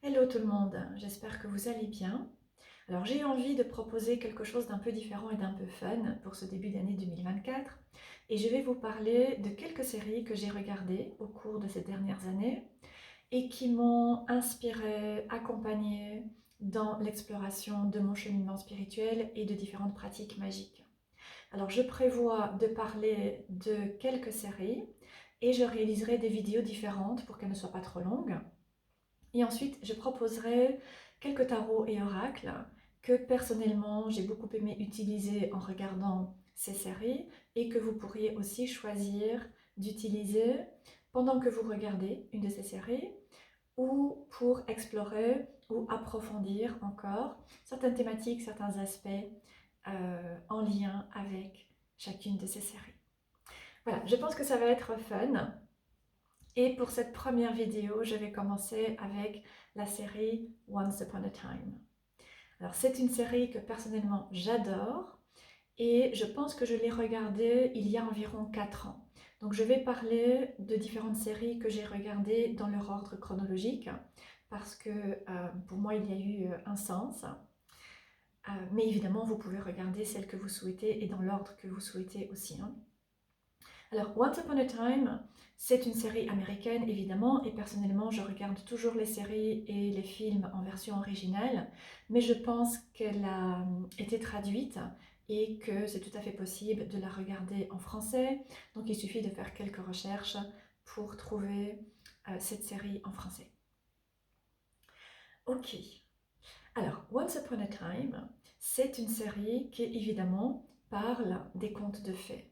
Hello tout le monde, j'espère que vous allez bien. Alors j'ai envie de proposer quelque chose d'un peu différent et d'un peu fun pour ce début d'année 2024 et je vais vous parler de quelques séries que j'ai regardées au cours de ces dernières années et qui m'ont inspirée, accompagnée dans l'exploration de mon cheminement spirituel et de différentes pratiques magiques. Alors je prévois de parler de quelques séries et je réaliserai des vidéos différentes pour qu'elles ne soient pas trop longues. Et ensuite, je proposerai quelques tarots et oracles que personnellement j'ai beaucoup aimé utiliser en regardant ces séries et que vous pourriez aussi choisir d'utiliser pendant que vous regardez une de ces séries ou pour explorer ou approfondir encore certaines thématiques, certains aspects en lien avec chacune de ces séries. Voilà, je pense que ça va être fun. Et pour cette première vidéo, je vais commencer avec la série Once Upon a Time. Alors c'est une série que personnellement j'adore et je pense que je l'ai regardée il y a environ 4 ans. Donc je vais parler de différentes séries que j'ai regardées dans leur ordre chronologique parce que pour moi il y a eu un sens. Mais évidemment vous pouvez regarder celle que vous souhaitez et dans l'ordre que vous souhaitez aussi, hein. Alors, Once Upon a Time, c'est une série américaine évidemment, et personnellement je regarde toujours les séries et les films en version originale, mais je pense qu'elle a été traduite et que c'est tout à fait possible de la regarder en français, donc il suffit de faire quelques recherches pour trouver cette série en français. Ok, alors Once Upon a Time, c'est une série qui évidemment parle des contes de fées.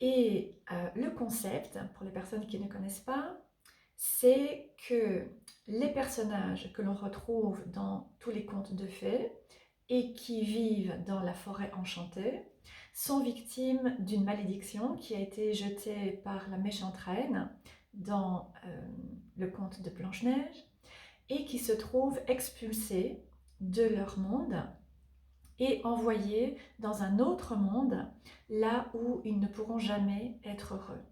Et le concept, pour les personnes qui ne connaissent pas, c'est que les personnages que l'on retrouve dans tous les contes de fées et qui vivent dans la forêt enchantée sont victimes d'une malédiction qui a été jetée par la méchante reine dans le conte de Blanche-Neige et qui se trouvent expulsés de leur monde et envoyés dans un autre monde, là où ils ne pourront jamais être heureux.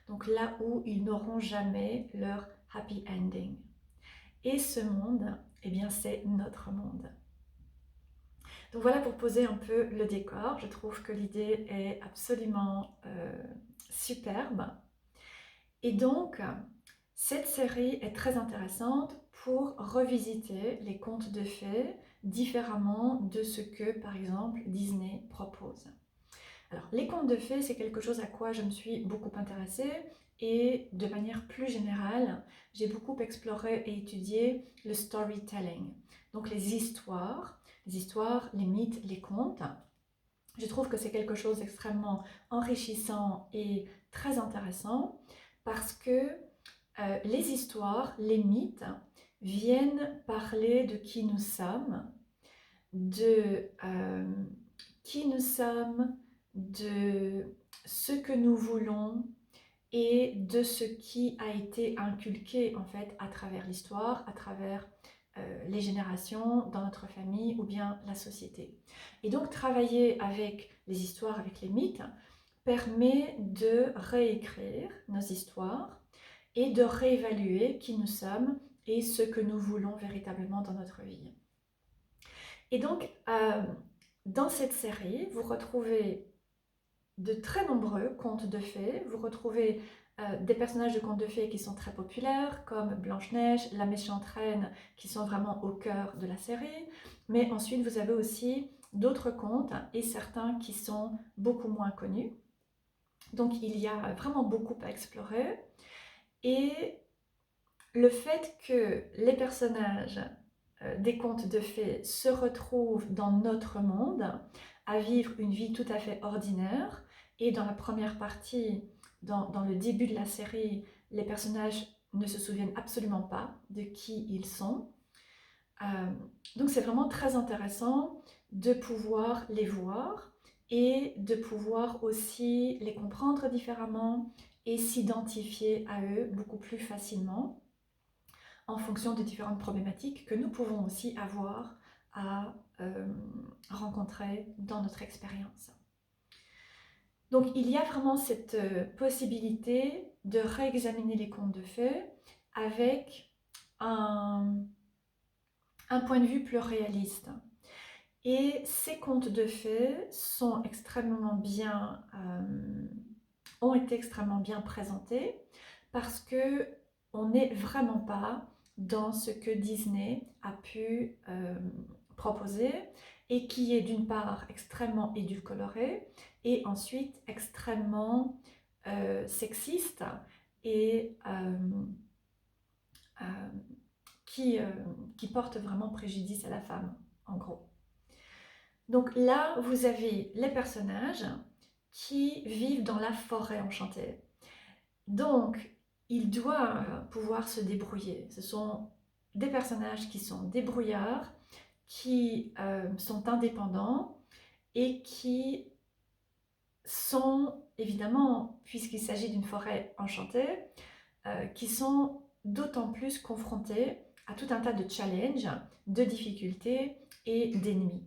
Donc là où ils n'auront jamais leur happy ending. Et ce monde, eh bien c'est notre monde. Donc voilà pour poser un peu le décor. Je trouve que l'idée est absolument superbe. Et donc, cette série est très intéressante pour revisiter les contes de fées différemment de ce que, par exemple, Disney propose. Alors, les contes de fées, c'est quelque chose à quoi je me suis beaucoup intéressée et de manière plus générale, j'ai beaucoup exploré et étudié le storytelling, donc les histoires, les mythes, les contes. Je trouve que c'est quelque chose d'extrêmement enrichissant et très intéressant parce que les histoires, les mythes viennent parler de qui nous sommes, de qui nous sommes, de ce que nous voulons et de ce qui a été inculqué en fait à travers l'histoire, à travers les générations dans notre famille ou bien la société. Et donc travailler avec les histoires, avec les mythes, permet de réécrire nos histoires et de réévaluer qui nous sommes et ce que nous voulons véritablement dans notre vie. Et donc, dans cette série, vous retrouvez de très nombreux contes de fées. Vous retrouvez des personnages de contes de fées qui sont très populaires, comme Blanche-Neige, la méchante reine, qui sont vraiment au cœur de la série. Mais ensuite, vous avez aussi d'autres contes, et certains qui sont beaucoup moins connus. Donc, il y a vraiment beaucoup à explorer. Et le fait que les personnages des contes de fées se retrouvent dans notre monde, à vivre une vie tout à fait ordinaire. Et dans la première partie, dans le début de la série, les personnages ne se souviennent absolument pas de qui ils sont. Donc c'est vraiment très intéressant de pouvoir les voir et de pouvoir aussi les comprendre différemment et s'identifier à eux beaucoup plus facilement en fonction de différentes problématiques que nous pouvons aussi avoir à rencontrer dans notre expérience. Donc il y a vraiment cette possibilité de réexaminer les contes de fées avec un un point de vue plus réaliste. Et ces contes de fées sont ont été extrêmement bien présentés parce que on n'est vraiment pas dans ce que Disney a pu proposer et qui est d'une part extrêmement édulcoré et ensuite extrêmement sexiste et euh, qui, euh, qui porte vraiment préjudice à la femme, en gros. Donc là, vous avez les personnages qui vivent dans la forêt enchantée. Donc, ils doivent pouvoir se débrouiller. Ce sont des personnages qui sont débrouillards, qui sont indépendants et qui sont, évidemment, puisqu'il s'agit d'une forêt enchantée, qui sont d'autant plus confrontés à tout un tas de challenges, de difficultés et d'ennemis.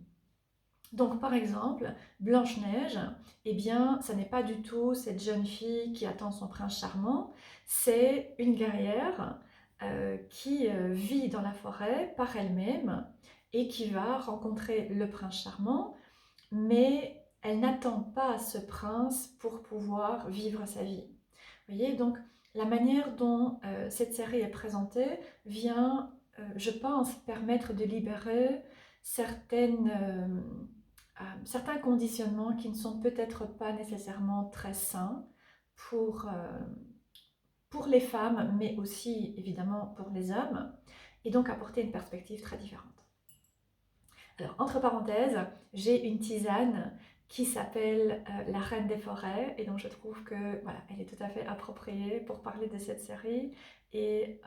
Donc par exemple, Blanche-Neige, eh bien, ça n'est pas du tout cette jeune fille qui attend son prince charmant, c'est une guerrière qui vit dans la forêt par elle-même et qui va rencontrer le prince charmant, mais elle n'attend pas ce prince pour pouvoir vivre sa vie. Vous voyez, donc la manière dont cette série est présentée vient, je pense, permettre de libérer certains conditionnements qui ne sont peut-être pas nécessairement très sains pour, pour les femmes, mais aussi évidemment pour les hommes, et donc apporter une perspective très différente. Alors, entre parenthèses, j'ai une tisane qui s'appelle La Reine des Forêts, et donc je trouve que voilà, elle est tout à fait appropriée pour parler de cette série. Et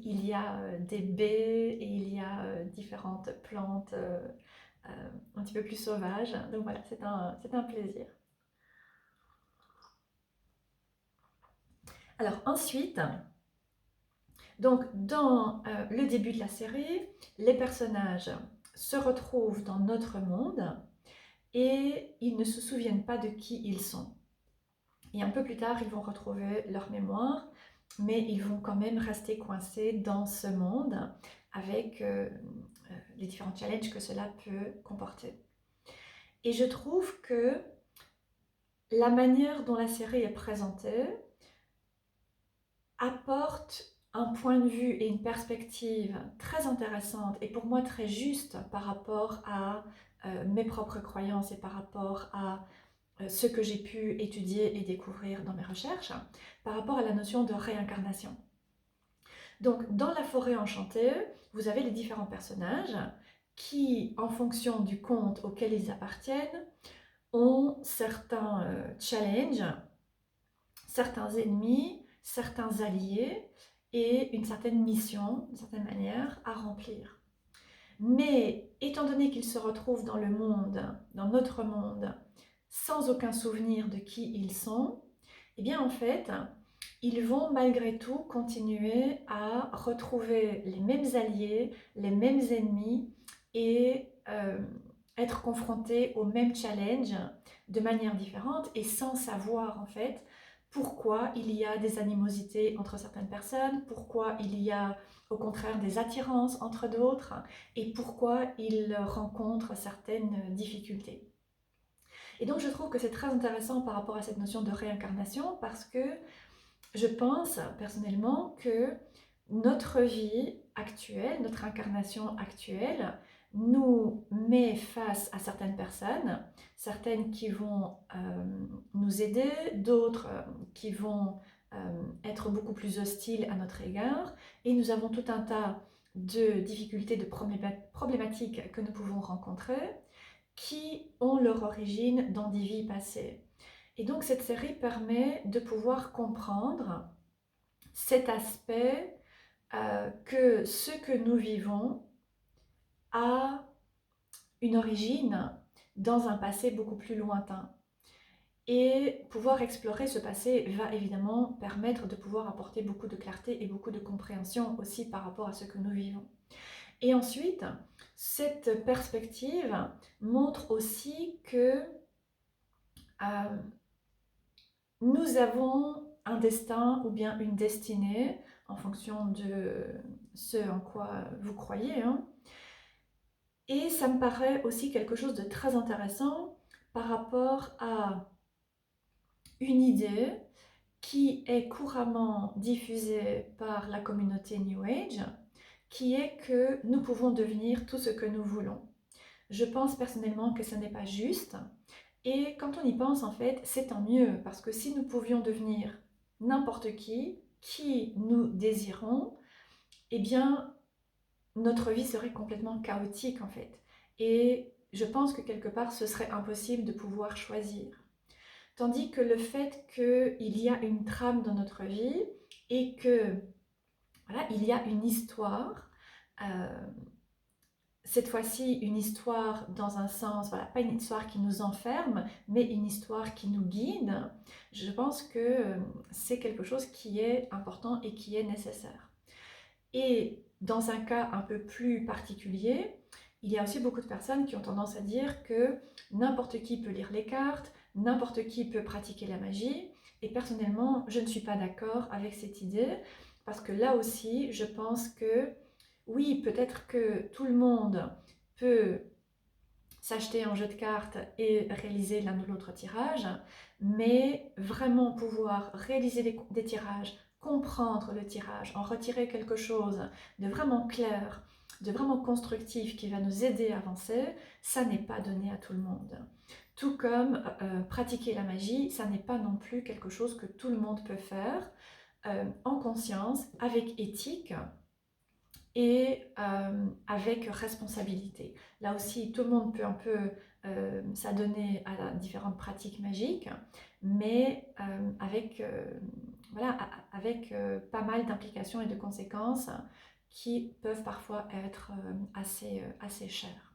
il y a des baies et il y a différentes plantes un petit peu plus sauvages. Donc voilà, c'est un plaisir. Alors ensuite, donc dans le début de la série, les personnages se retrouvent dans notre monde et ils ne se souviennent pas de qui ils sont. Et un peu plus tard, ils vont retrouver leur mémoire, mais ils vont quand même rester coincés dans ce monde avec les différents challenges que cela peut comporter. Et je trouve que la manière dont la série est présentée apporte un point de vue et une perspective très intéressante et pour moi très juste par rapport à mes propres croyances et par rapport à ce que j'ai pu étudier et découvrir dans mes recherches, par rapport à la notion de réincarnation. Donc, dans la forêt enchantée, vous avez les différents personnages qui, en fonction du conte auquel ils appartiennent, ont certains challenges, certains ennemis, certains alliés et une certaine mission, d'une certaine manière, à remplir. Mais étant donné qu'ils se retrouvent dans le monde, dans notre monde, sans aucun souvenir de qui ils sont, eh bien en fait, ils vont malgré tout continuer à retrouver les mêmes alliés, les mêmes ennemis et être confrontés aux mêmes challenges de manière différente et sans savoir en fait pourquoi il y a des animosités entre certaines personnes, pourquoi il y a au contraire des attirances entre d'autres et pourquoi ils rencontrent certaines difficultés. Et donc je trouve que c'est très intéressant par rapport à cette notion de réincarnation parce que je pense personnellement que notre vie actuelle, notre incarnation actuelle, nous met face à certaines personnes, certaines qui vont nous aider, d'autres qui vont être beaucoup plus hostiles à notre égard, et nous avons tout un tas de difficultés, de problématiques que nous pouvons rencontrer, qui ont leur origine dans des vies passées. Et donc cette série permet de pouvoir comprendre cet aspect que ce que nous vivons a une origine dans un passé beaucoup plus lointain. Et pouvoir explorer ce passé va évidemment permettre de pouvoir apporter beaucoup de clarté et beaucoup de compréhension aussi par rapport à ce que nous vivons. Et ensuite, cette perspective montre aussi que nous avons un destin ou bien une destinée, en fonction de ce en quoi vous croyez, hein. Et ça me paraît aussi quelque chose de très intéressant par rapport à une idée qui est couramment diffusée par la communauté New Age, qui est que nous pouvons devenir tout ce que nous voulons. Je pense personnellement que ce n'est pas juste, et quand on y pense, en fait, c'est tant mieux, parce que si nous pouvions devenir n'importe qui nous désirons, eh bien, notre vie serait complètement chaotique, en fait. Et je pense que quelque part, ce serait impossible de pouvoir choisir. Tandis que le fait qu'il y a une trame dans notre vie et que, voilà, il y a une histoire, euh, cette fois-ci une histoire dans un sens, voilà, pas une histoire qui nous enferme, mais une histoire qui nous guide, je pense que c'est quelque chose qui est important et qui est nécessaire. Et dans un cas un peu plus particulier, il y a aussi beaucoup de personnes qui ont tendance à dire que n'importe qui peut lire les cartes, n'importe qui peut pratiquer la magie, et personnellement, je ne suis pas d'accord avec cette idée, parce que là aussi, je pense que oui, peut-être que tout le monde peut s'acheter un jeu de cartes et réaliser l'un ou l'autre tirage, mais vraiment pouvoir réaliser des tirages, comprendre le tirage, en retirer quelque chose de vraiment clair, de vraiment constructif qui va nous aider à avancer, ça n'est pas donné à tout le monde. Tout comme pratiquer la magie, ça n'est pas non plus quelque chose que tout le monde peut faire en conscience, avec éthique, et avec responsabilité. Là aussi, tout le monde peut un peu s'adonner à différentes pratiques magiques, mais voilà, avec pas mal d'implications et de conséquences qui peuvent parfois être assez chères.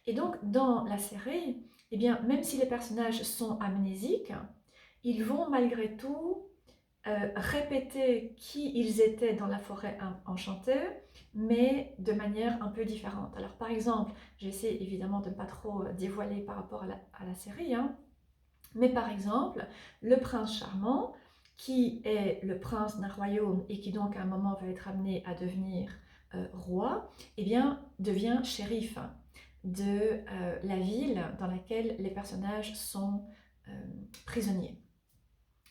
Et donc, dans la série, eh bien, même si les personnages sont amnésiques, ils vont malgré tout répéter qui ils étaient dans la forêt enchantée, mais de manière un peu différente. Alors par exemple, j'essaie évidemment de ne pas trop dévoiler par rapport à la série, hein, mais par exemple, le prince charmant, qui est le prince d'un royaume et qui donc à un moment va être amené à devenir roi, eh bien devient shérif de la ville dans laquelle les personnages sont prisonniers.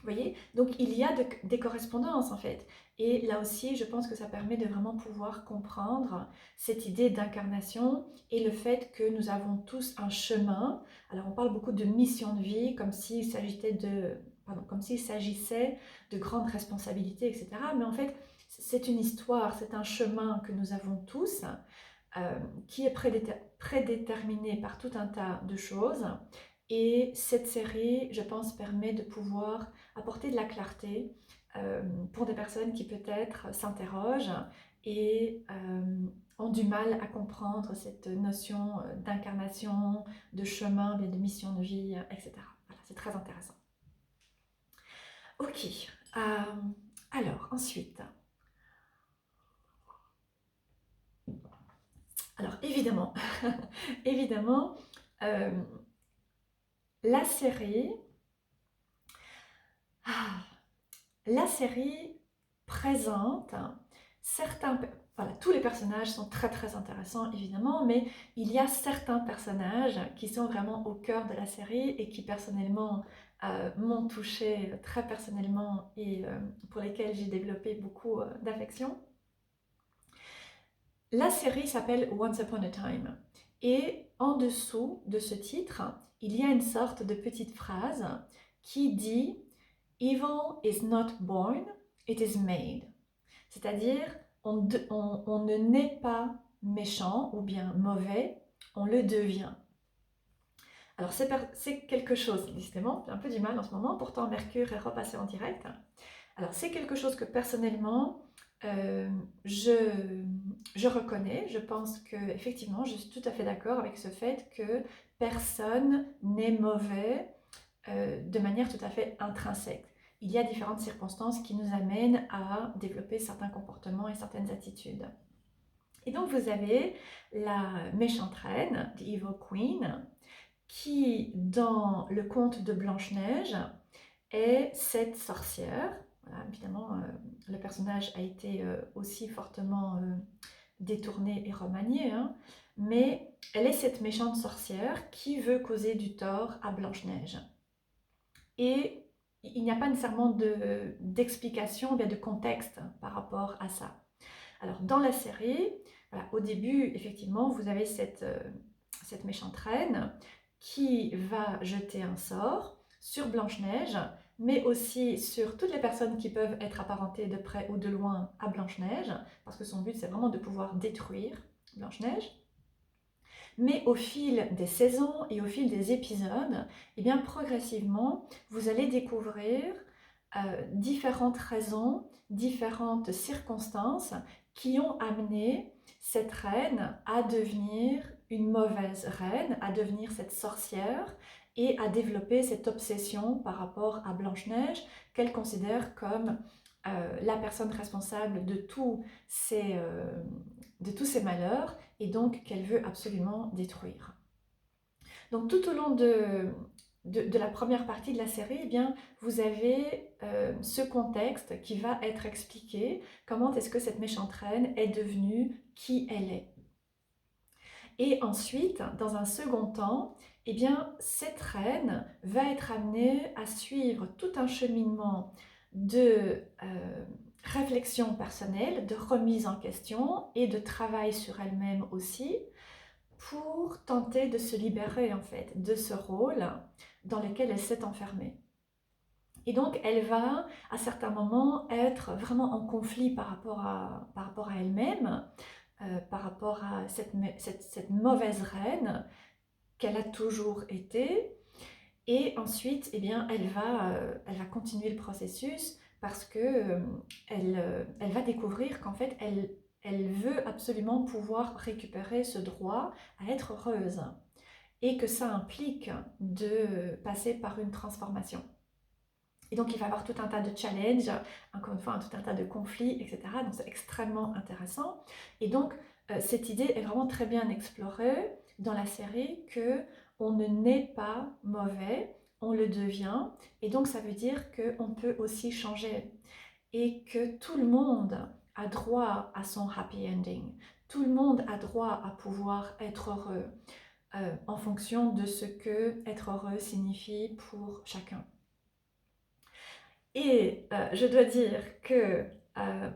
Vous voyez? Donc il y a des correspondances en fait. Et là aussi, je pense que ça permet de vraiment pouvoir comprendre cette idée d'incarnation et le fait que nous avons tous un chemin. Alors on parle beaucoup de mission de vie, comme s'il s'agissait de grandes responsabilités, etc. Mais en fait, c'est une histoire, c'est un chemin que nous avons tous, qui est prédéterminé par tout un tas de choses. Et cette série, je pense, permet de pouvoir apporter de la clarté pour des personnes qui peut-être s'interrogent et ont du mal à comprendre cette notion d'incarnation, de chemin, de mission de vie, etc. Voilà, c'est très intéressant. Ok, alors ensuite, alors évidemment, évidemment, la série, la série présente certains, voilà, tous les personnages sont très très intéressants évidemment, mais il y a certains personnages qui sont vraiment au cœur de la série et qui personnellement m'ont touché très personnellement et pour lesquels j'ai développé beaucoup d'affection. La série s'appelle Once Upon a Time et en dessous de ce titre, il y a une sorte de petite phrase qui dit Evil is not born, it is made. C'est-à-dire, on ne naît pas méchant ou bien mauvais, on le devient. Alors c'est quelque chose, décidément, j'ai un peu du mal en ce moment, pourtant Mercure est repassé en direct. Alors c'est quelque chose que personnellement, je reconnais, je pense que effectivement, je suis tout à fait d'accord avec ce fait que personne n'est mauvais de manière tout à fait intrinsèque. Il y a différentes circonstances qui nous amènent à développer certains comportements et certaines attitudes. Et donc vous avez la méchante reine, the Evil Queen, qui dans le conte de Blanche-Neige est cette sorcière. Voilà, évidemment, le personnage a été aussi fortement détourné et remanié, hein, mais elle est cette méchante sorcière qui veut causer du tort à Blanche-Neige. Et il n'y a pas nécessairement d'explication, bien de contexte par rapport à ça. Alors, dans la série, voilà, au début, effectivement, vous avez cette méchante reine qui va jeter un sort sur Blanche-Neige, mais aussi sur toutes les personnes qui peuvent être apparentées de près ou de loin à Blanche-Neige, parce que son but, c'est vraiment de pouvoir détruire Blanche-Neige. Mais au fil des saisons et au fil des épisodes, eh bien, progressivement, vous allez découvrir différentes raisons, différentes circonstances qui ont amené cette reine à devenir une mauvaise reine, à devenir cette sorcière et à développer cette obsession par rapport à Blanche-Neige qu'elle considère comme la personne responsable de tous ces malheurs et donc qu'elle veut absolument détruire. Donc tout au long de la première partie de la série, eh bien, vous avez ce contexte qui va être expliqué, comment est-ce que cette méchante reine est devenue qui elle est. Et ensuite, dans un second temps, eh bien, cette reine va être amenée à suivre tout un cheminement de réflexion personnelle, de remise en question et de travail sur elle-même aussi, pour tenter de se libérer en fait de ce rôle dans lequel elle s'est enfermée. Et donc elle va à certains moments être vraiment en conflit par rapport à elle-même, par rapport à cette mauvaise reine qu'elle a toujours été. Et ensuite, eh bien, elle va continuer le processus parce que elle va découvrir qu'en fait, elle veut absolument pouvoir récupérer ce droit à être heureuse et que ça implique de passer par une transformation. Et donc, il va y avoir tout un tas de challenges, encore une fois, tout un tas de conflits, etc. Donc, c'est extrêmement intéressant. Et donc, cette idée est vraiment très bien explorée dans la série que on ne naît pas mauvais, on le devient. Et donc, ça veut dire qu'on peut aussi changer et que tout le monde a droit à son happy ending. Tout le monde a droit à pouvoir être heureux en fonction de ce que être heureux signifie pour chacun. Et je dois dire que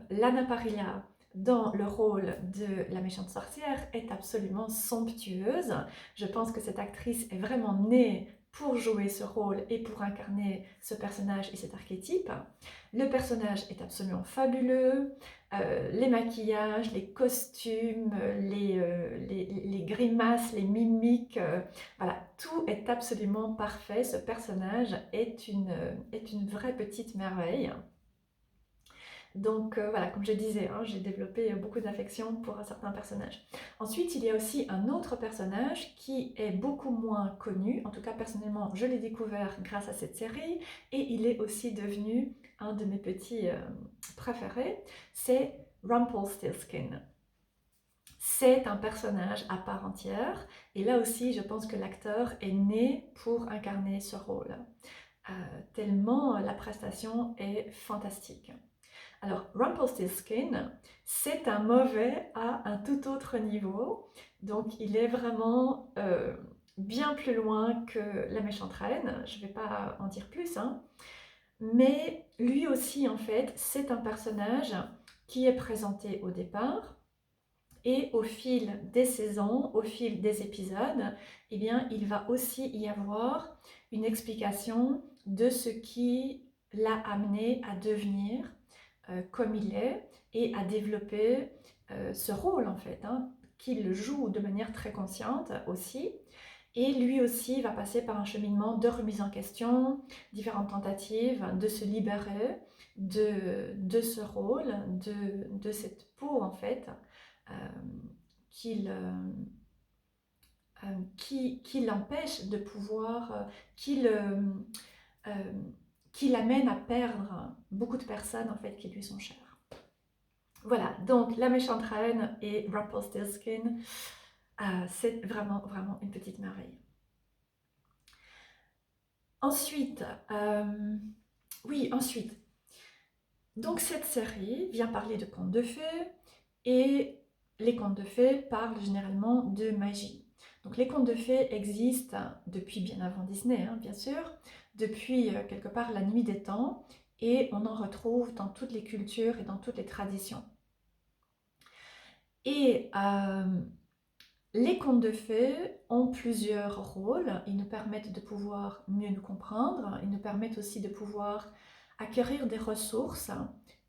Lana Parrilla, dans le rôle de la méchante sorcière, est absolument somptueuse. Je pense que cette actrice est vraiment née pour jouer ce rôle et pour incarner ce personnage et cet archétype. Le personnage est absolument fabuleux. Les maquillages, les costumes, les grimaces, les mimiques, voilà, tout est absolument parfait. Ce personnage est une vraie petite merveille. Donc voilà, comme je disais, hein, j'ai développé beaucoup d'affection pour certains personnages. Ensuite, il y a aussi un autre personnage qui est beaucoup moins connu. En tout cas, personnellement, je l'ai découvert grâce à cette série et il est aussi devenu un de mes petits préférés. C'est Rumpelstiltskin. C'est un personnage à part entière et là aussi, je pense que l'acteur est né pour incarner ce rôle. Tellement la prestation est fantastique. Alors, Rumpelstiltskin, c'est un mauvais à un tout autre niveau. Donc, il est vraiment bien plus loin que la méchante reine. Je ne vais pas en dire plus, hein. Mais lui aussi, en fait, c'est un personnage qui est présenté au départ. Et au fil des saisons, au fil des épisodes, eh bien, il va aussi y avoir une explication de ce qui l'a amené à devenir comme il est et à développer ce rôle en fait, hein, qu'il joue de manière très consciente aussi. Et lui aussi va passer par un cheminement de remise en question, différentes tentatives de se libérer de ce rôle, de cette peau en fait, qui l'empêche de pouvoir, qui l'amène à perdre beaucoup de personnes en fait qui lui sont chères. Voilà, donc la méchante reine et Rumpelstiltskin, c'est vraiment, vraiment une petite merveille. Ensuite, Oui, ensuite. Donc cette série vient parler de contes de fées et les contes de fées parlent généralement de magie. Donc les contes de fées existent depuis bien avant Disney, hein, bien sûr, depuis quelque part la nuit des temps et on en retrouve dans toutes les cultures et dans toutes les traditions. Et les contes de fées ont plusieurs rôles. Ils nous permettent de pouvoir mieux nous comprendre. Ils nous permettent aussi de pouvoir acquérir des ressources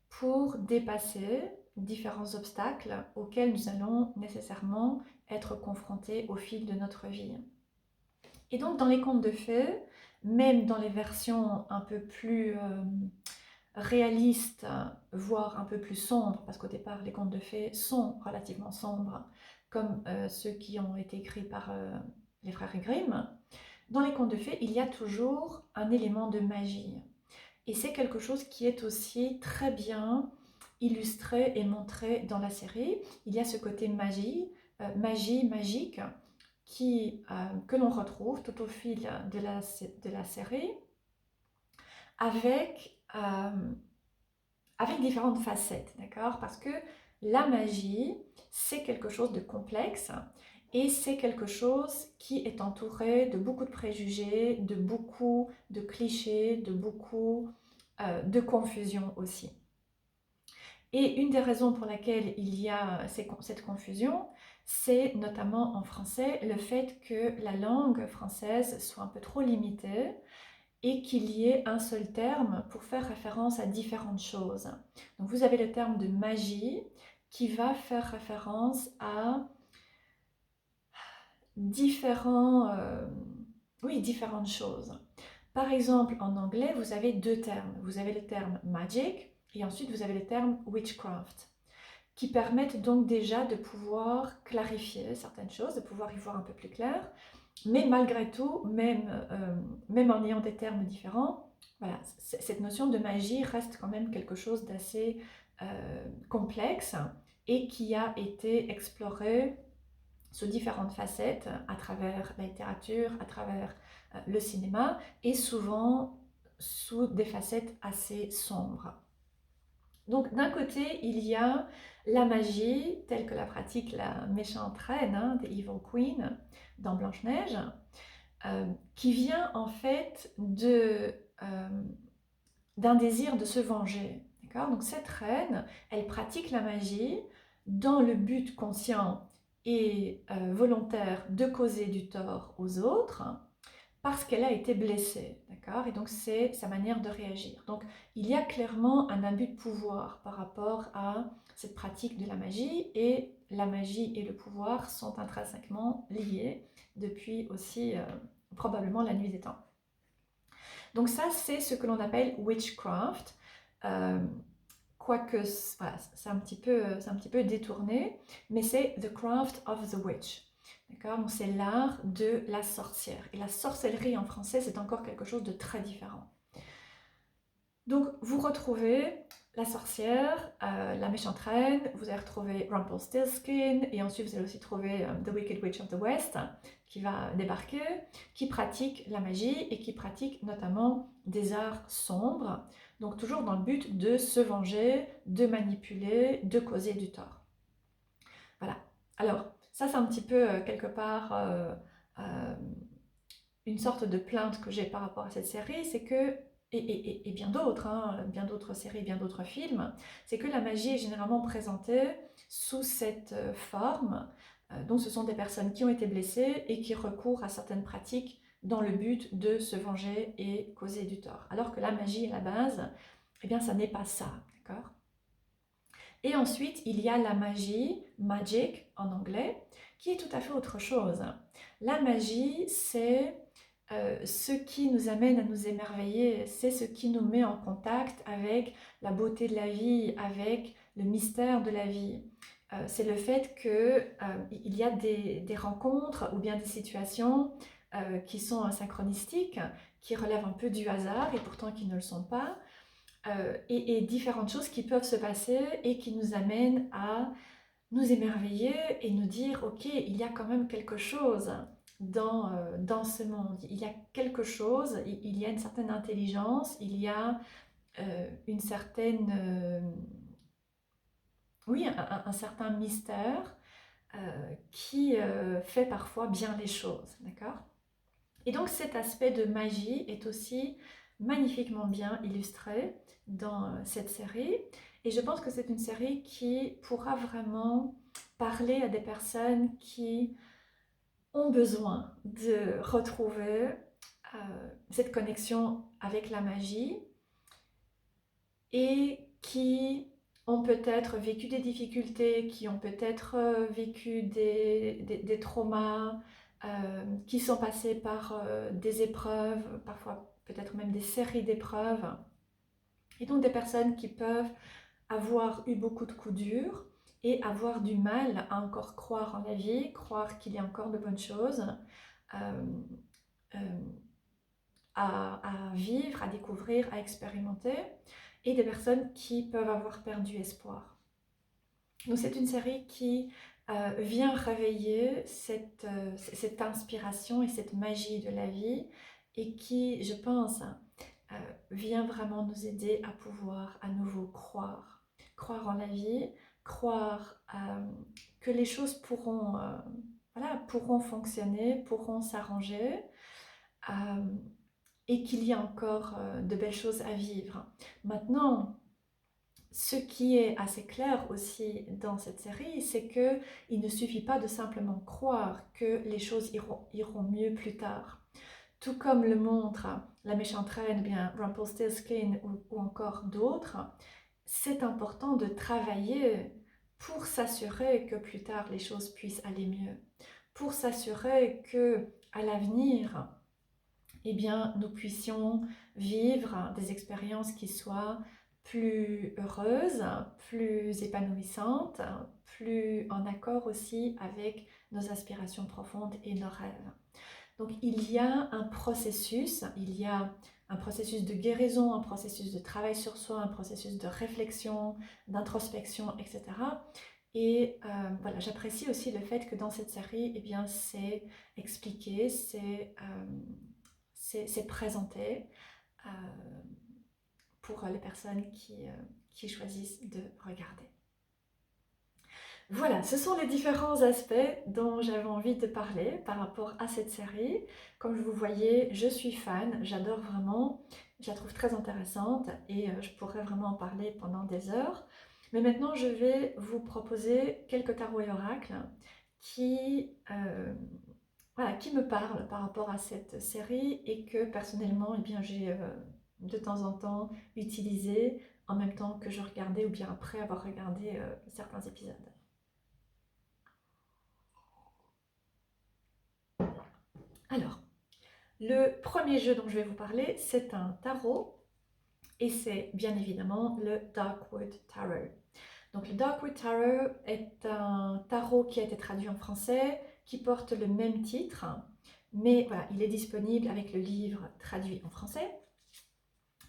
pour dépasser différents obstacles auxquels nous allons nécessairement être confrontés au fil de notre vie. Et donc dans les contes de fées, même dans les versions un peu plus réalistes, voire un peu plus sombres, parce qu'au départ les contes de fées sont relativement sombres, comme ceux qui ont été écrits par les frères Grimm, dans les contes de fées, il y a toujours un élément de magie. Et c'est quelque chose qui est aussi très bien illustré et montré dans la série. Il y a ce côté magie, magique, que l'on retrouve tout au fil de la série, avec, avec différentes facettes, d'accord? Parce que la magie, c'est quelque chose de complexe et c'est quelque chose qui est entouré de beaucoup de préjugés, de beaucoup de clichés, de beaucoup de confusion aussi. Et une des raisons pour laquelle il y a cette confusion, c'est notamment en français le fait que la langue française soit un peu trop limitée et qu'il y ait un seul terme pour faire référence à différentes choses. Donc vous avez le terme de magie qui va faire référence à différentes choses. Par exemple, en anglais, vous avez deux termes. Vous avez le terme magic et ensuite vous avez le terme witchcraft, qui permettent donc déjà de pouvoir clarifier certaines choses, de pouvoir y voir un peu plus clair. Mais malgré tout, même en ayant des termes différents, voilà, cette notion de magie reste quand même quelque chose d'assez complexe et qui a été exploré sous différentes facettes à travers la littérature, à travers le cinéma et souvent sous des facettes assez sombres. Donc d'un côté, il y a la magie telle que la pratique la méchante reine, hein, The Evil Queen, dans Blanche-Neige, qui vient en fait d'un désir de se venger. Donc cette reine, elle pratique la magie dans le but conscient et volontaire de causer du tort aux autres, parce qu'elle a été blessée, d'accord? Et donc c'est sa manière de réagir. Donc il y a clairement un abus de pouvoir par rapport à cette pratique de la magie, et la magie et le pouvoir sont intrinsèquement liés depuis aussi probablement la nuit des temps. Donc ça, c'est ce que l'on appelle witchcraft, quoique voilà, c'est un petit peu détourné, mais c'est the craft of the witch. D'accord? Donc c'est l'art de la sorcière. Et la sorcellerie en français, c'est encore quelque chose de très différent. Donc vous retrouvez la sorcière, la méchante reine, vous allez retrouver Rumpelstiltskin, et ensuite vous allez aussi trouver The Wicked Witch of the West, qui va débarquer, qui pratique la magie et qui pratique notamment des arts sombres, donc toujours dans le but de se venger, de manipuler, de causer du tort. Voilà. Alors, ça c'est un petit peu quelque part une sorte de plainte que j'ai par rapport à cette série, c'est que, et bien d'autres, hein, bien d'autres séries, bien d'autres films, c'est que la magie est généralement présentée sous cette forme. Donc ce sont des personnes qui ont été blessées et qui recourent à certaines pratiques dans le but de se venger et causer du tort. Alors que la magie à la base, eh bien ça n'est pas ça, d'accord? Et ensuite, il y a la magie, magic en anglais, qui est tout à fait autre chose. La magie, c'est ce qui nous amène à nous émerveiller, c'est ce qui nous met en contact avec la beauté de la vie, avec le mystère de la vie. C'est le fait qu'il y a des rencontres ou bien des situations qui sont synchronistiques, qui relèvent un peu du hasard et pourtant qui ne le sont pas, et différentes choses qui peuvent se passer et qui nous amènent à nous émerveiller et nous dire, ok, il y a quand même quelque chose dans ce monde, il y a quelque chose, il y a une certaine intelligence, il y a une certaine, oui, un certain mystère qui fait parfois bien les choses, d'accord? Et donc cet aspect de magie est aussi magnifiquement bien illustré dans cette série. Et je pense que c'est une série qui pourra vraiment parler à des personnes qui ont besoin de retrouver cette connexion avec la magie et qui ont peut-être vécu des difficultés, qui ont peut-être vécu des traumas, qui sont passés par des épreuves, parfois peut-être même des séries d'épreuves, et donc des personnes qui peuvent avoir eu beaucoup de coups durs et avoir du mal à encore croire en la vie, croire qu'il y a encore de bonnes choses euh, euh, à vivre, à découvrir, à expérimenter, et des personnes qui peuvent avoir perdu espoir. Donc c'est une série qui vient réveiller cette inspiration et cette magie de la vie et qui, je pense, vient vraiment nous aider à pouvoir à nouveau croire. Croire en la vie, croire que les choses pourront fonctionner, pourront s'arranger. Et qu'il y a encore de belles choses à vivre. Maintenant, ce qui est assez clair aussi dans cette série, c'est qu'il ne suffit pas de simplement croire que les choses iront mieux plus tard. Tout comme le montre La méchante reine, bien Rumpelstiltskin ou encore d'autres, c'est important de travailler pour s'assurer que plus tard les choses puissent aller mieux, pour s'assurer que à l'avenir, eh bien, nous puissions vivre des expériences qui soient plus heureuses, plus épanouissantes, plus en accord aussi avec nos aspirations profondes et nos rêves. Donc il y a un processus, de guérison, un processus de travail sur soi, un processus de réflexion, d'introspection, etc. Et voilà, j'apprécie aussi le fait que dans cette série, eh bien, c'est expliqué, c'est présenté euh, pour les personnes qui choisissent de regarder. Voilà, ce sont les différents aspects dont j'avais envie de parler par rapport à cette série. Comme vous voyez, je suis fan, j'adore vraiment, je la trouve très intéressante et je pourrais vraiment en parler pendant des heures. Mais maintenant, je vais vous proposer quelques tarots et oracles qui, qui me parlent par rapport à cette série et que personnellement, eh bien, j'ai de temps en temps utilisé en même temps que je regardais ou bien après avoir regardé certains épisodes. Alors, le premier jeu dont je vais vous parler, c'est un tarot et c'est bien évidemment le Darkwood Tarot. Donc le Darkwood Tarot est un tarot qui a été traduit en français, qui porte le même titre, mais voilà, il est disponible avec le livre traduit en français.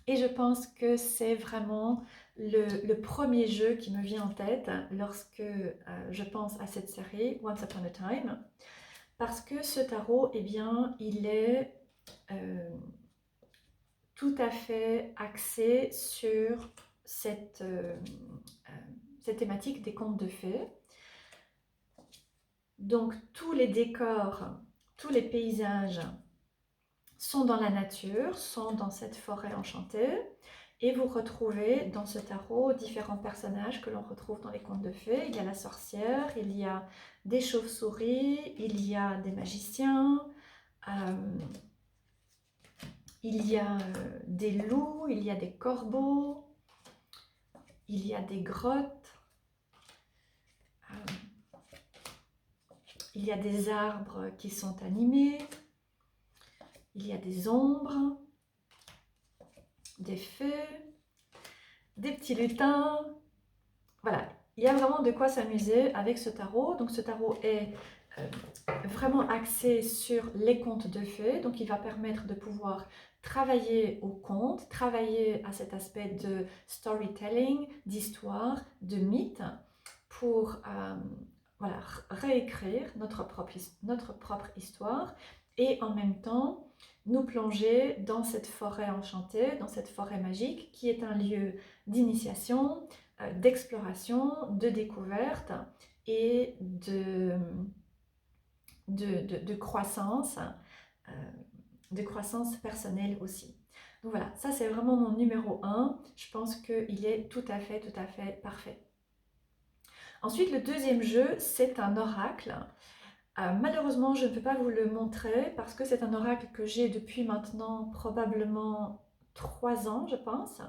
Et je pense que c'est vraiment le premier jeu qui me vient en tête lorsque je pense à cette série, Once Upon a Time. Parce que ce tarot, eh bien, il est tout à fait axé sur cette thématique des contes de fées. Donc, tous les décors, tous les paysages sont dans la nature, sont dans cette forêt enchantée. Et vous retrouvez dans ce tarot différents personnages que l'on retrouve dans les contes de fées. Il y a la sorcière, il y a des chauves-souris, il y a des magiciens, il y a des loups, il y a des corbeaux, il y a des grottes, il y a des arbres qui sont animés, il y a des ombres, des fées, des petits lutins. Voilà, il y a vraiment de quoi s'amuser avec ce tarot. Donc ce tarot est vraiment axé sur les contes de fées. Donc il va permettre de pouvoir travailler au conte, travailler à cet aspect de storytelling, d'histoire, de mythe, pour réécrire notre propre histoire et en même temps nous plonger dans cette forêt enchantée, dans cette forêt magique qui est un lieu d'initiation, d'exploration, de découverte et de croissance, euh, de croissance personnelle aussi. Donc voilà, ça c'est vraiment mon numéro 1. Je pense qu'il est tout à fait parfait. Ensuite, le deuxième jeu, c'est un oracle. Malheureusement, je ne peux pas vous le montrer parce que c'est un oracle que j'ai depuis maintenant probablement 3 ans, je pense.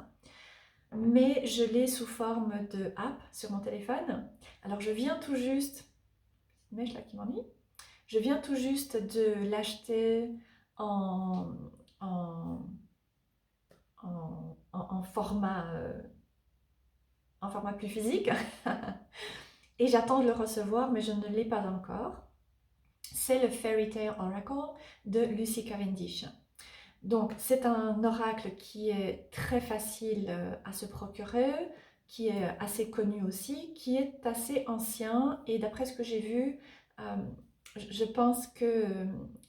Mais je l'ai sous forme de app sur mon téléphone. Alors je viens tout juste, une mèche là qui m'ennuie, je viens tout juste de l'acheter en, en, en format, en format plus physique et j'attends de le recevoir, mais je ne l'ai pas encore. C'est le Fairy Tale Oracle de Lucy Cavendish. Donc c'est un oracle qui est très facile à se procurer, qui est assez connu aussi, qui est assez ancien et d'après ce que j'ai vu, je pense que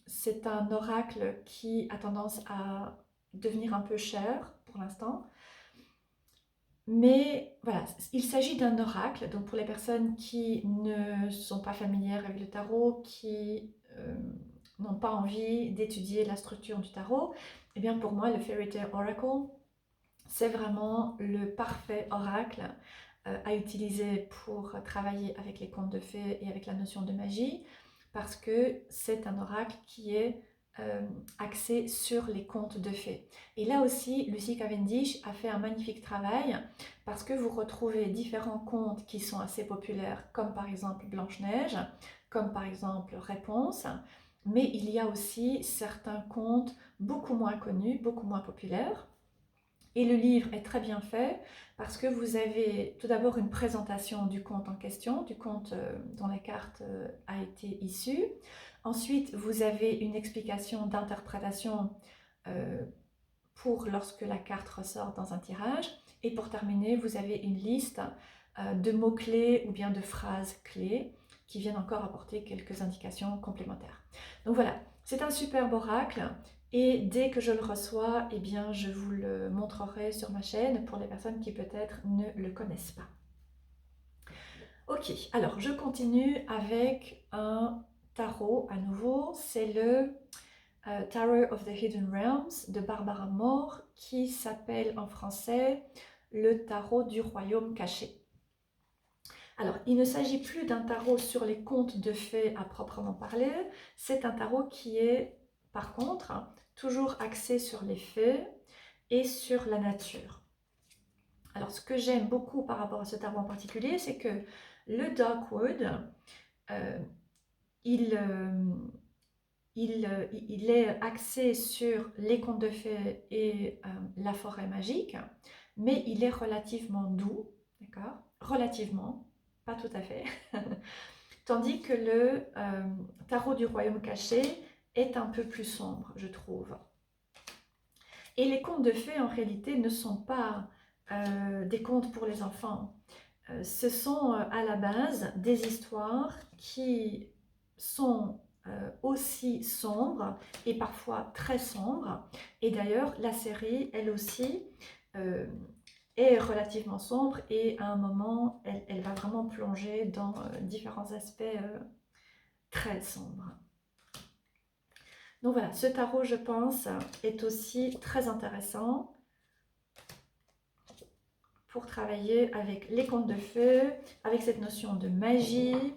c'est un oracle qui a tendance à devenir un peu cher pour l'instant. Mais voilà, il s'agit d'un oracle, donc pour les personnes qui ne sont pas familières avec le tarot, qui n'ont pas envie d'étudier la structure du tarot, eh bien pour moi le Fairy Tale Oracle, c'est vraiment le parfait oracle à utiliser pour travailler avec les contes de fées et avec la notion de magie, parce que c'est un oracle qui est axé sur les contes de fées. Et là aussi, Lucy Cavendish a fait un magnifique travail parce que vous retrouvez différents contes qui sont assez populaires, comme par exemple Blanche-Neige, comme par exemple Réponse, mais il y a aussi certains contes beaucoup moins connus, beaucoup moins populaires. Et le livre est très bien fait parce que vous avez tout d'abord une présentation du conte en question, du conte dont la carte a été issue. Ensuite, vous avez une explication d'interprétation pour lorsque la carte ressort dans un tirage. Et pour terminer, vous avez une liste de mots-clés ou bien de phrases clés qui viennent encore apporter quelques indications complémentaires. Donc voilà, c'est un superbe oracle. Et dès que je le reçois, eh bien, je vous le montrerai sur ma chaîne pour les personnes qui peut-être ne le connaissent pas. Ok, alors je continue avec un tarot à nouveau. C'est le Tarot of the Hidden Realms de Barbara Moore qui s'appelle en français le tarot du royaume caché. Alors, il ne s'agit plus d'un tarot sur les contes de fées à proprement parler, c'est un tarot qui est, par contre, toujours axé sur les fées et sur la nature. Alors, ce que j'aime beaucoup par rapport à ce tarot en particulier, c'est que le Darkwood, il est axé sur les contes de fées et la forêt magique, mais il est relativement doux, d'accord? Relativement, pas tout à fait. Tandis que le tarot du royaume caché est un peu plus sombre, je trouve. Et les contes de fées, en réalité, ne sont pas des contes pour les enfants. Ce sont à la base des histoires qui sont aussi sombres et parfois très sombres. Et d'ailleurs, la série, elle aussi, est relativement sombre et à un moment, elle va vraiment plonger dans différents aspects très sombres. Donc voilà, ce tarot, je pense, est aussi très intéressant pour travailler avec les contes de fées, avec cette notion de magie,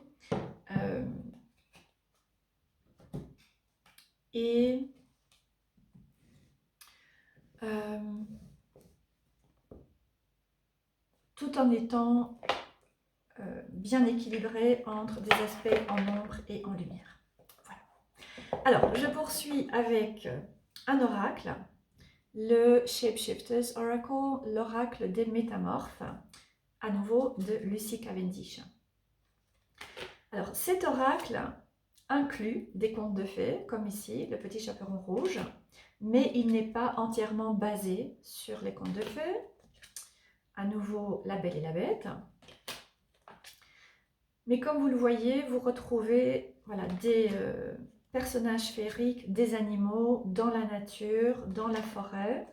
et tout en étant bien équilibré entre des aspects en ombre et en lumière. Voilà. Alors, je poursuis avec un oracle, le Shapeshifters Oracle, l'oracle des métamorphes, à nouveau de Lucy Cavendish. Alors, cet oracle inclut des contes de fées, comme ici, le petit chaperon rouge, mais il n'est pas entièrement basé sur les contes de fées. À nouveau, la Belle et la Bête. Mais comme vous le voyez, vous retrouvez voilà, personnages féeriques, des animaux, dans la nature, dans la forêt,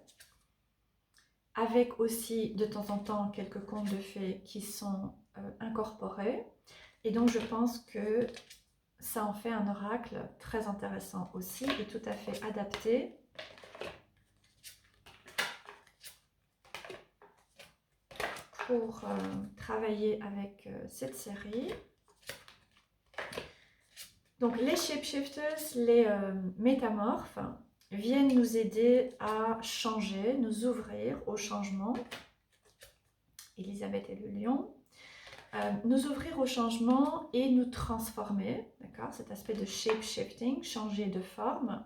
avec aussi de temps en temps quelques contes de fées qui sont incorporés. Et donc je pense que ça en fait un oracle très intéressant aussi et tout à fait adapté pour travailler avec cette série. Donc les shapeshifters, les métamorphes, viennent nous aider à changer, nous ouvrir au changement. Elisabeth et le lion. Nous ouvrir au changement et nous transformer, d'accord? Cet aspect de shape-shifting, changer de forme.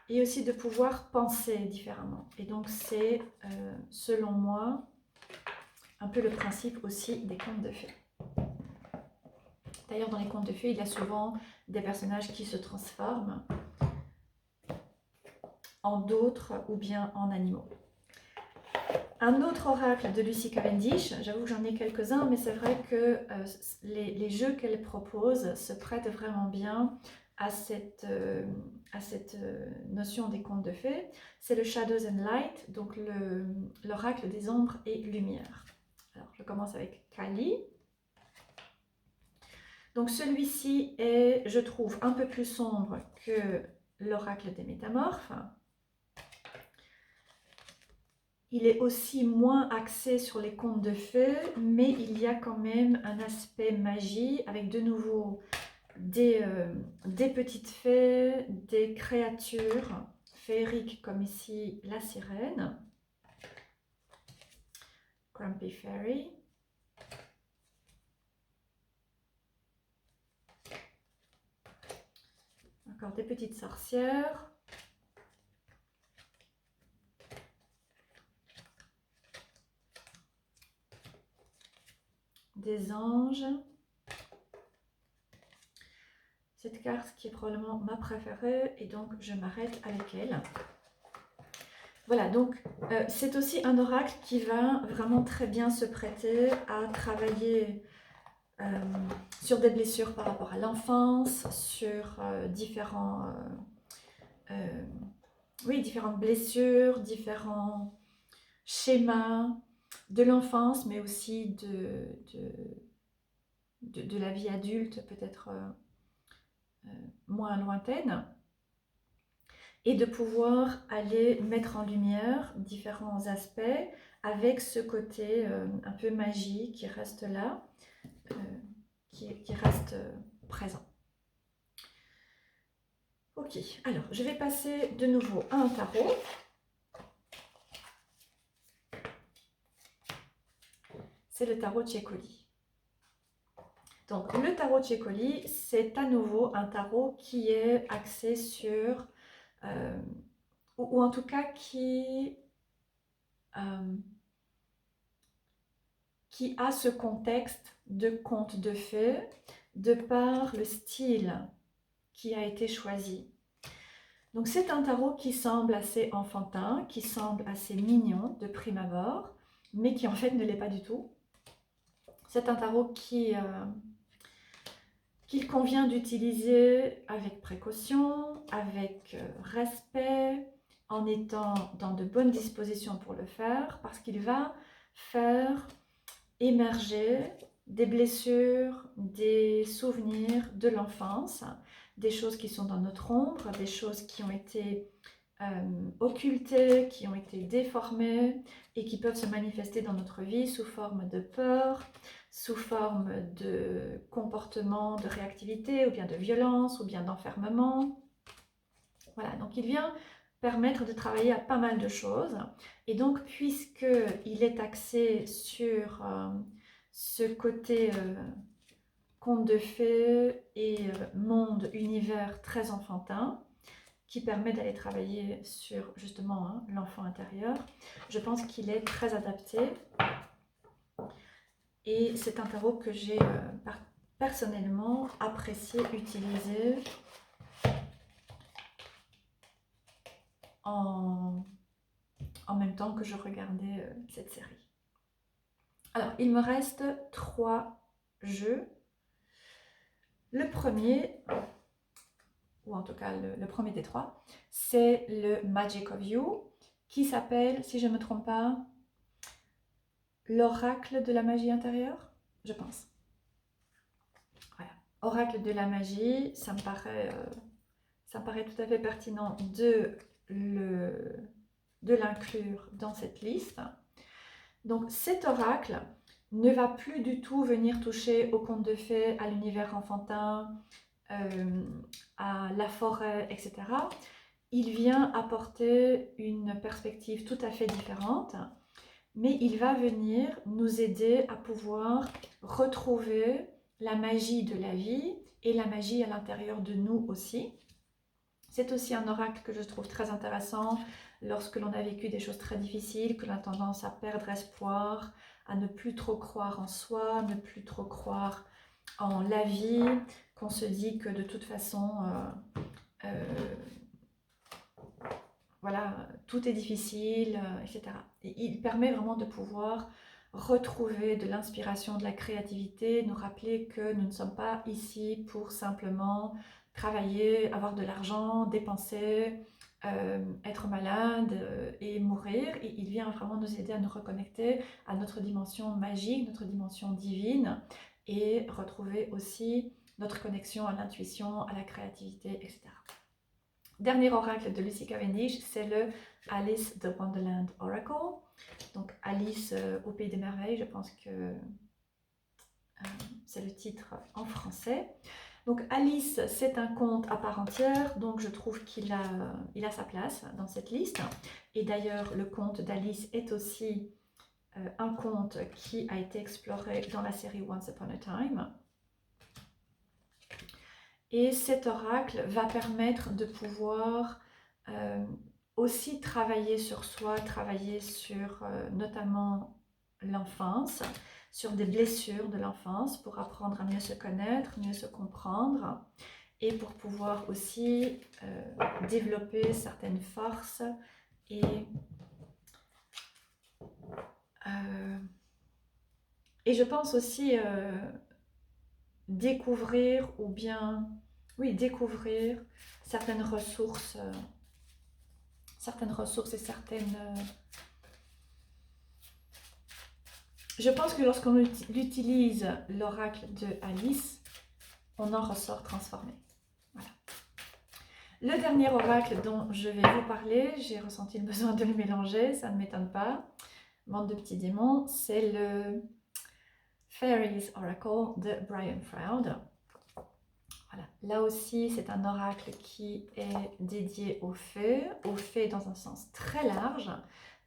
Et aussi de pouvoir penser différemment. Et donc c'est, selon moi, un peu le principe aussi des contes de fées. D'ailleurs, dans les contes de fées, il y a souvent des personnages qui se transforment en d'autres ou bien en animaux. Un autre oracle de Lucy Cavendish, j'avoue que j'en ai quelques-uns, mais c'est vrai que les jeux qu'elle propose se prêtent vraiment bien à cette notion des contes de fées. C'est le Shadows and Light, donc l'oracle des ombres et lumière. Alors, je commence avec Kali. Donc celui-ci est, je trouve, un peu plus sombre que l'oracle des métamorphes. Il est aussi moins axé sur les contes de fées, mais il y a quand même un aspect magie avec de nouveau des petites fées, des créatures féeriques comme ici la sirène, Grumpy Fairy. Encore des petites sorcières. Des anges. Cette carte qui est probablement ma préférée et donc je m'arrête avec elle. Voilà, donc c'est aussi un oracle qui va vraiment très bien se prêter à travailler sur des blessures par rapport à l'enfance, sur différentes blessures, différents schémas de l'enfance, mais aussi de la vie adulte, peut-être moins lointaine, et de pouvoir aller mettre en lumière différents aspects avec ce côté un peu magie qui reste là, qui reste présent. Ok, alors je vais passer de nouveau à un tarot. C'est le tarot Cecoli. Donc le tarot Cecoli, c'est à nouveau un tarot qui est axé sur, ou en tout cas qui a ce contexte de conte de fées, de par le style qui a été choisi. Donc c'est un tarot qui semble assez enfantin, qui semble assez mignon de prime abord, mais qui en fait ne l'est pas du tout. C'est un tarot qu'il convient d'utiliser avec précaution, avec respect, en étant dans de bonnes dispositions pour le faire, parce qu'il va faire émerger des blessures, des souvenirs de l'enfance, des choses qui sont dans notre ombre, des choses qui ont été occultées, qui ont été déformées et qui peuvent se manifester dans notre vie sous forme de peur, sous forme de comportement, de réactivité ou bien de violence ou bien d'enfermement. Voilà, donc il vient permettre de travailler à pas mal de choses. Et donc, puisqu'il est axé sur ce côté conte de fées et monde, univers très enfantin, qui permet d'aller travailler sur justement l'enfant intérieur, je pense qu'il est très adapté. Et c'est un tarot que j'ai personnellement apprécié utiliser en même temps que je regardais cette série. Alors, il me reste 3 jeux. Le premier, ou en tout cas le premier des trois, c'est le Magic of You, qui s'appelle, si je ne me trompe pas, l'oracle de la magie intérieure, je pense. Voilà. Oracle de la magie, ça me paraît tout à fait pertinent de l'inclure dans cette liste. Donc cet oracle ne va plus du tout venir toucher au conte de fées, à l'univers enfantin, à la forêt, etc. Il vient apporter une perspective tout à fait différente, mais il va venir nous aider à pouvoir retrouver la magie de la vie et la magie à l'intérieur de nous aussi. C'est aussi un oracle que je trouve très intéressant lorsque l'on a vécu des choses très difficiles, que l'on a tendance à perdre espoir, à ne plus trop croire en soi, ne plus trop croire en la vie, qu'on se dit que de toute façon, voilà, tout est difficile, etc. Et il permet vraiment de pouvoir retrouver de l'inspiration, de la créativité, nous rappeler que nous ne sommes pas ici pour simplement travailler, avoir de l'argent, dépenser, être malade et mourir. Et il vient vraiment nous aider à nous reconnecter à notre dimension magique, notre dimension divine et retrouver aussi notre connexion à l'intuition, à la créativité, etc. Dernier oracle de Lucy Cavendish, c'est le Alice the Wonderland Oracle. Donc Alice au Pays des Merveilles, je pense que c'est le titre en français. Donc Alice, c'est un conte à part entière, donc je trouve qu'il a sa place dans cette liste. Et d'ailleurs, le conte d'Alice est aussi un conte qui a été exploré dans la série Once Upon a Time. Et cet oracle va permettre de pouvoir aussi travailler sur soi, travailler sur notamment l'enfance, sur des blessures de l'enfance pour apprendre à mieux se connaître, mieux se comprendre et pour pouvoir aussi développer certaines forces et je pense aussi découvrir ou bien, oui, découvrir certaines ressources et certaines... Je pense que lorsqu'on utilise l'oracle de Alice, on en ressort transformé. Voilà. Le dernier oracle dont je vais vous parler, j'ai ressenti le besoin de le mélanger, ça ne m'étonne pas, bande de petits démons, c'est le Fairies Oracle de Brian Froud. Voilà. Là aussi, c'est un oracle qui est dédié aux fées dans un sens très large.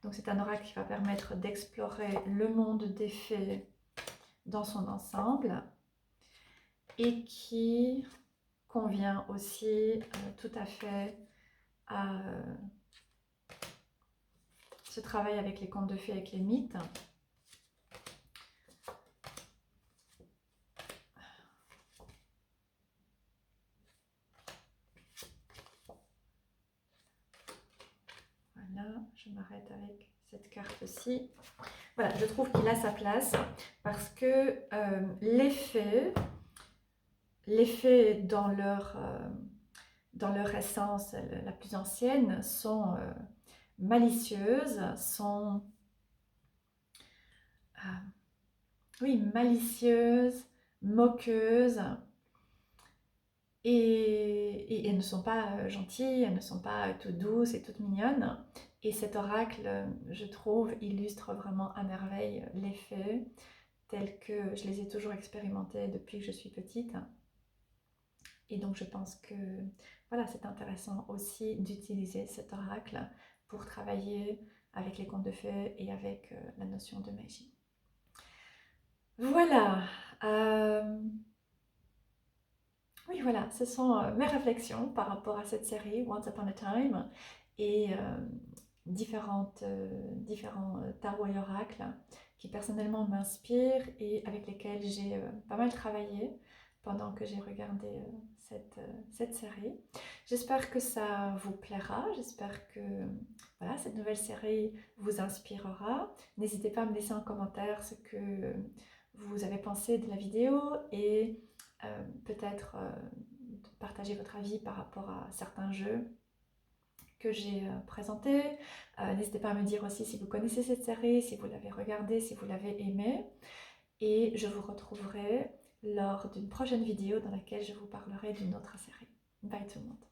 Donc c'est un oracle qui va permettre d'explorer le monde des fées dans son ensemble et qui convient aussi tout à fait à ce travail avec les contes de fées, avec les mythes. Voilà, je m'arrête avec cette carte-ci. Voilà, je trouve qu'il a sa place parce que les fées dans leur essence la plus ancienne sont malicieuses, sont malicieuses, moqueuses et elles ne sont pas gentilles, elles ne sont pas toutes douces et toutes mignonnes. Et cet oracle, je trouve, illustre vraiment à merveille les fées telles que je les ai toujours expérimentées depuis que je suis petite. Et donc je pense que voilà, c'est intéressant aussi d'utiliser cet oracle pour travailler avec les contes de fées et avec la notion de magie. Voilà. Oui, voilà, ce sont mes réflexions par rapport à cette série Once Upon a Time et différents tarots et oracles qui personnellement m'inspirent et avec lesquels j'ai pas mal travaillé pendant que j'ai regardé cette série. J'espère que ça vous plaira, j'espère que voilà, cette nouvelle série vous inspirera. N'hésitez pas à me laisser en commentaire ce que vous avez pensé de la vidéo et peut-être de partager votre avis par rapport à certains jeux que j'ai présentés. N'hésitez pas à me dire aussi si vous connaissez cette série, si vous l'avez regardée, si vous l'avez aimée. Et je vous retrouverai lors d'une prochaine vidéo dans laquelle je vous parlerai d'une autre série. Bye tout le monde.